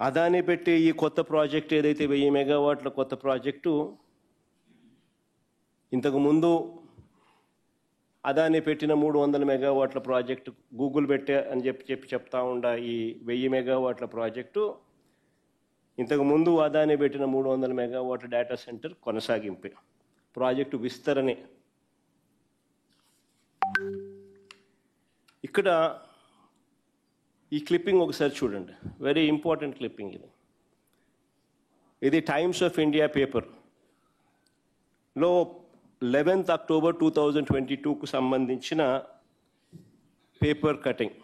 అదాని పెట్టే ఈ కొత్త ప్రాజెక్ట్ ఏదైతే 1000 మెగావాట్ల కొత్త ప్రాజెక్టు ఇంతకు ముందు అదాని పెట్టిన 300 మెగావాట్ల ప్రాజెక్టు గూగుల్ పెట్టే అని చెప్తా ఉండ ఈ 1000 మెగావాట్ల ప్రాజెక్టు ఇంతకు ముందు అదాని పెట్టిన 300 మెగావాట్ల డేటా సెంటర్ కొనసాగింపే ప్రాజెక్టు విస్తరణే. ఇక్కడ ఈ క్లిప్పింగ్ ఒకసారి చూడండి, వెరీ ఇంపార్టెంట్ క్లిప్పింగ్ ఇది. ఇది టైమ్స్ ఆఫ్ ఇండియా పేపర్లో 11th October 2022కు సంబంధించిన paper cutting.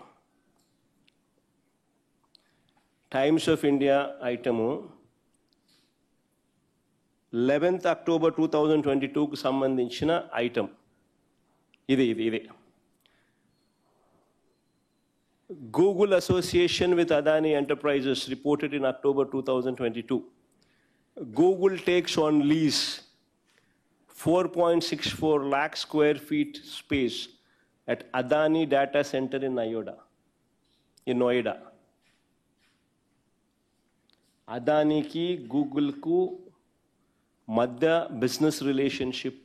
Times of India item 11th October 2022కు సంబంధించిన ఐటమ్ ఇది. Google association with Adani Enterprises reported in October 2022. Google takes on lease 4.64 lakh square feet space at Adani data center in Noida. Adani ki Google ku madhya business relationship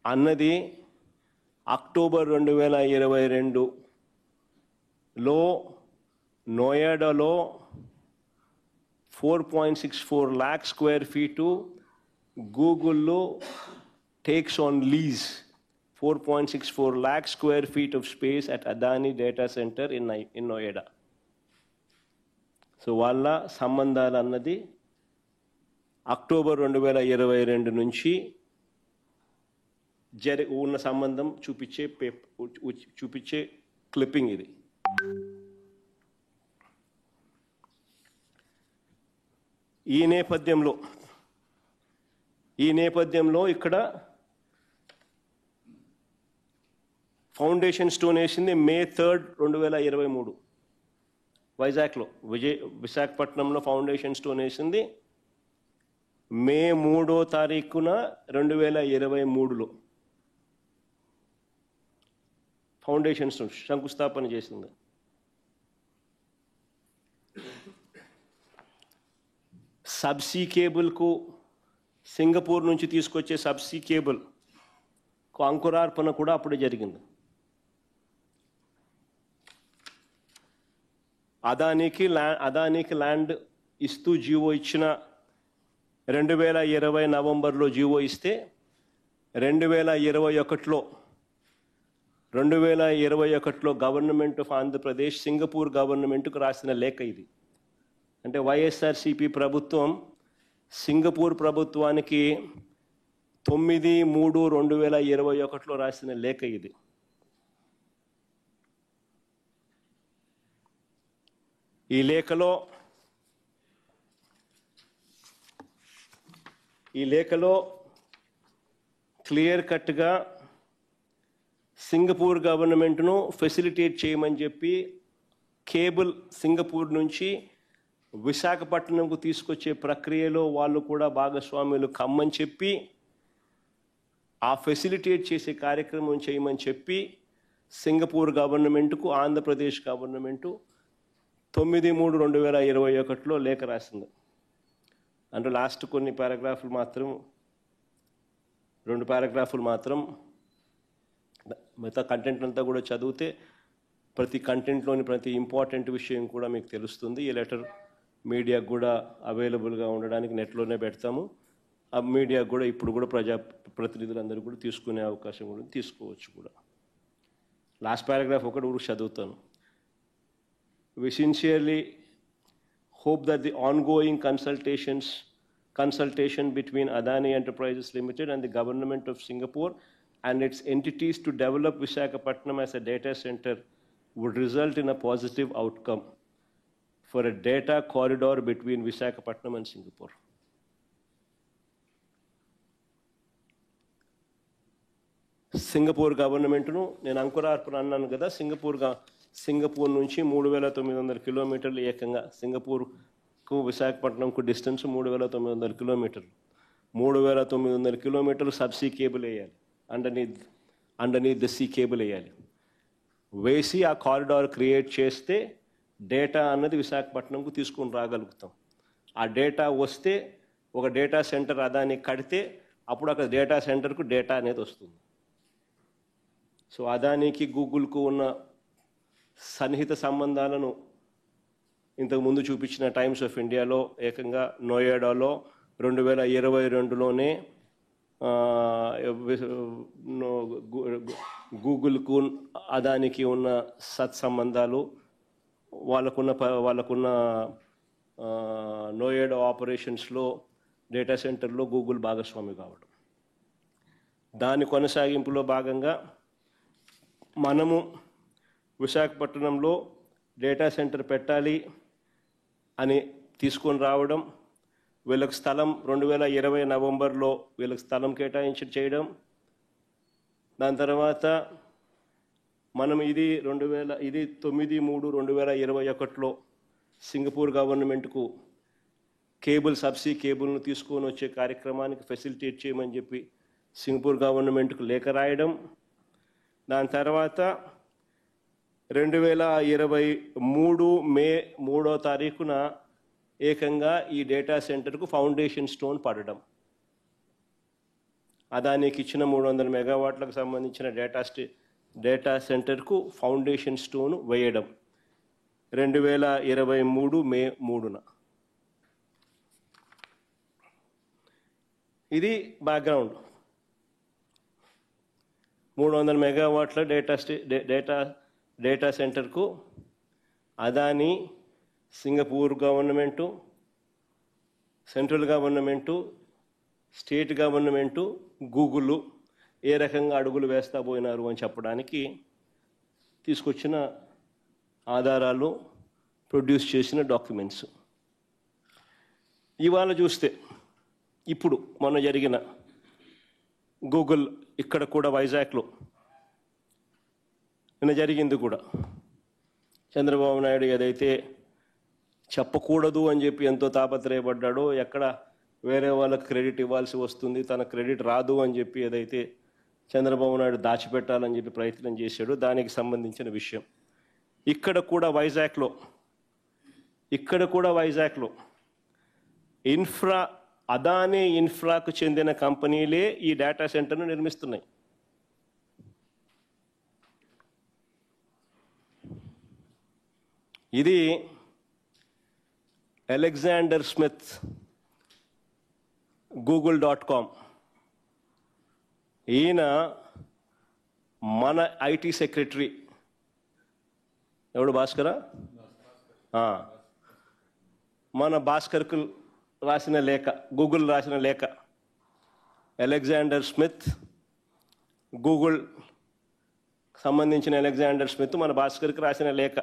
annadi October 2022 లో నోయిడాలో 4.64 lakh square feet గూగుల్లో takes on lease 4.64 lakh square feet of space at Adani data center in Noida. So వాళ్ళ సంబంధాలు అన్నది October 2022 నుంచి ఉన్న సంబంధం చూపించే clipping ఇది. ఈ నేపథ్యంలో ఇక్కడ ఫౌండేషన్ స్టోన్ వేసింది May 3rd, 2023 వైజాగ్లో. విశాఖపట్నంలో ఫౌండేషన్ స్టోన్ వేసింది May 3వ తారీఖున 2023లో ఫౌండేషన్ స్టోన్ శంకుస్థాపన చేసింది. సబ్సీ కేబుల్కు సింగపూర్ నుంచి తీసుకొచ్చే సబ్సీ కేబుల్కు అంకురార్పణ కూడా అప్పుడే జరిగింది. అదానికి ల్యాండ్ ఇస్తూ జీవో ఇచ్చిన 2020 నవంబర్లో జీవో ఇస్తే 2021లో గవర్నమెంట్ ఆఫ్ ఆంధ్రప్రదేశ్ సింగపూర్ గవర్నమెంట్కు రాసిన లేఖ ఇది. అంటే వైఎస్ఆర్సిపి ప్రభుత్వం సింగపూర్ ప్రభుత్వానికి 9/3/2021లో రాసిన లేఖ ఇది. ఈ లేఖలో క్లియర్ కట్గా సింగపూర్ గవర్నమెంట్ను ఫెసిలిటేట్ చేయమని చెప్పి కేబుల్ సింగపూర్ నుంచి విశాఖపట్నంకు తీసుకొచ్చే ప్రక్రియలో వాళ్ళు కూడా భాగస్వాములు కమ్మని చెప్పి ఆ ఫెసిలిటేట్ చేసే కార్యక్రమం చేయమని చెప్పి సింగపూర్ గవర్నమెంట్కు ఆంధ్రప్రదేశ్ గవర్నమెంటు 9/3/2021లో లేఖ రాసింది. అంటే లాస్ట్ కొన్ని పారాగ్రాఫ్లు మాత్రం 2 పారాగ్రాఫ్లు మాత్రం, మిగతా కంటెంట్ అంతా కూడా చదివితే ప్రతి కంటెంట్లోని ప్రతి ఇంపార్టెంట్ విషయం కూడా మీకు తెలుస్తుంది. ఈ లెటర్ మీడియాకు కూడా అవైలబుల్గా ఉండడానికి నెట్లోనే పెడతాము. ఆ మీడియాకు కూడా ఇప్పుడు కూడా ప్రతినిధులందరూ కూడా తీసుకునే అవకాశం కూడా తీసుకోవచ్చు కూడా. లాస్ట్ పారాగ్రాఫ్ ఒకటి కూడా చదువుతాను. We sincerely hope that the ongoing consultation between Adani Enterprises Limited and the Government of Singapore and its entities to develop Visakhapatnam as a data center would result in a positive outcome for a data corridor between Visakhapatnam and Singapore. Singapore గవర్నమెంట్ను నేను అంకురార్పణ అన్నాను కదా, Singapore నుంచి 3900 కిలోమీటర్లు, ఏకంగా సింగపూర్కు విశాఖపట్నంకు distance 3900 కిలోమీటర్లు. 3900 కిలోమీటర్లు సబ్సీ కేబుల్ వేయాలి, అండర్నీత్ ద సీ కేబుల్ వేయాలి. వేసి ఆ కారిడార్ క్రియేట్ చేస్తే డేటా అన్నది విశాఖపట్నంకు తీసుకొని రాగలుగుతాం. ఆ డేటా వస్తే ఒక డేటా సెంటర్ అదాన్ని కడితే అప్పుడు అక్కడ డేటా సెంటర్కు డేటా అనేది వస్తుంది. సో అదానికి గూగుల్కు ఉన్న సన్నిహిత సంబంధాలను ఇంతకుముందు చూపించిన టైమ్స్ ఆఫ్ ఇండియాలో ఏకంగా నోయిడాలో 2022లోనే గూగుల్కు అదానికి ఉన్న సత్సంబంధాలు, వాళ్ళకున్న నోయిడా ఆపరేషన్స్లో డేటా సెంటర్లో గూగుల్ భాగస్వామి కావడం, దాని కొనసాగింపులో భాగంగా మనము విశాఖపట్నంలో డేటా సెంటర్ పెట్టాలి అని తీసుకొని రావడం, వీళ్ళకి స్థలం 2020 నవంబర్లో వీళ్ళకి స్థలం చేయడం, దాని తర్వాత మనం ఇది 9/3/2021లో సింగపూర్ గవర్నమెంట్కు సబ్సీ కేబుల్ను తీసుకొని వచ్చే కార్యక్రమానికి ఫెసిలిటేట్ చేయమని చెప్పి సింగపూర్ గవర్నమెంట్కు లేఖ రాయడం, దాని తర్వాత 2023 మే 3వ తారీఖున ఏకంగా ఈ డేటా సెంటర్కు ఫౌండేషన్ స్టోన్ పడడం, అదానికి ఇచ్చిన 300 మెగావాట్లకు సంబంధించిన డేటా సెంటర్కు ఫౌండేషన్ స్టోన్ వేయడం 2023 మే 3న. ఇది బ్యాక్గ్రౌండ్. 300 మెగావాట్ల డేటా సెంటర్కు Adani, Singapore government, central government, state government, Google ఏ రకంగా అడుగులు వేస్తా పోయినారు అని చెప్పడానికి తీసుకొచ్చిన ఆధారాలు, ప్రొడ్యూస్ చేసిన డాక్యుమెంట్స్. ఇవాళ చూస్తే ఇప్పుడు మొన్న జరిగిన గూగుల్ ఇక్కడ కూడా వైజాగ్లో నిన్న జరిగింది కూడా, చంద్రబాబు నాయుడు ఏదైతే చెప్పకూడదు అని చెప్పి ఎంతో తాపత్రయపడ్డాడో, ఎక్కడ వేరే వాళ్ళకి క్రెడిట్ ఇవ్వాల్సి వస్తుంది, తన క్రెడిట్ రాదు అని చెప్పి ఏదైతే చంద్రబాబు నాయుడు దాచిపెట్టాలని చెప్పి ప్రయత్నం చేశాడో దానికి సంబంధించిన విషయం. ఇక్కడ కూడా వైజాగ్లో అదానీ ఇన్ఫ్రాకు చెందిన కంపెనీలే ఈ డేటా సెంటర్ను నిర్మిస్తున్నాయి. ఇది అలెగ్జాండర్ స్మిత్ google.com, ఈయన మన ఐటీ సెక్రటరీ ఎవడు భాస్కరా, మన భాస్కర్కు రాసిన లేఖ, గూగుల్ రాసిన లేఖ, అలెగ్జాండర్ స్మిత్, గూగుల్ సంబంధించిన అలెగ్జాండర్ స్మిత్ మన భాస్కర్కి రాసిన లేఖ.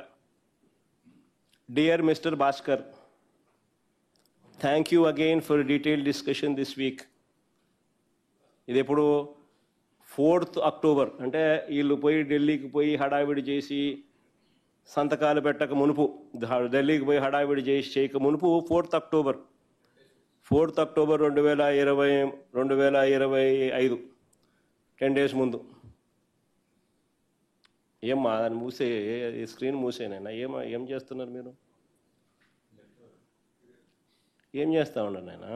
Dear mister Bhaskar, thank you again for detailed discussion this week. ఇది ఎప్పుడు 4th అక్టోబర్, అంటే వీళ్ళు పోయి ఢిల్లీకి పోయి హడావిడి చేసి సంతకాలు పెట్టక మునుపు, ఢిల్లీకి పోయి హడావిడి చేయక మునుపు 4th అక్టోబర్ 2025, 10 days ముందు. ఏమ్మా దాన్ని స్క్రీన్ మూసేనైనా ఏం చేస్తున్నారు మీరు? ఏం చేస్తా ఉన్నారు నాయన?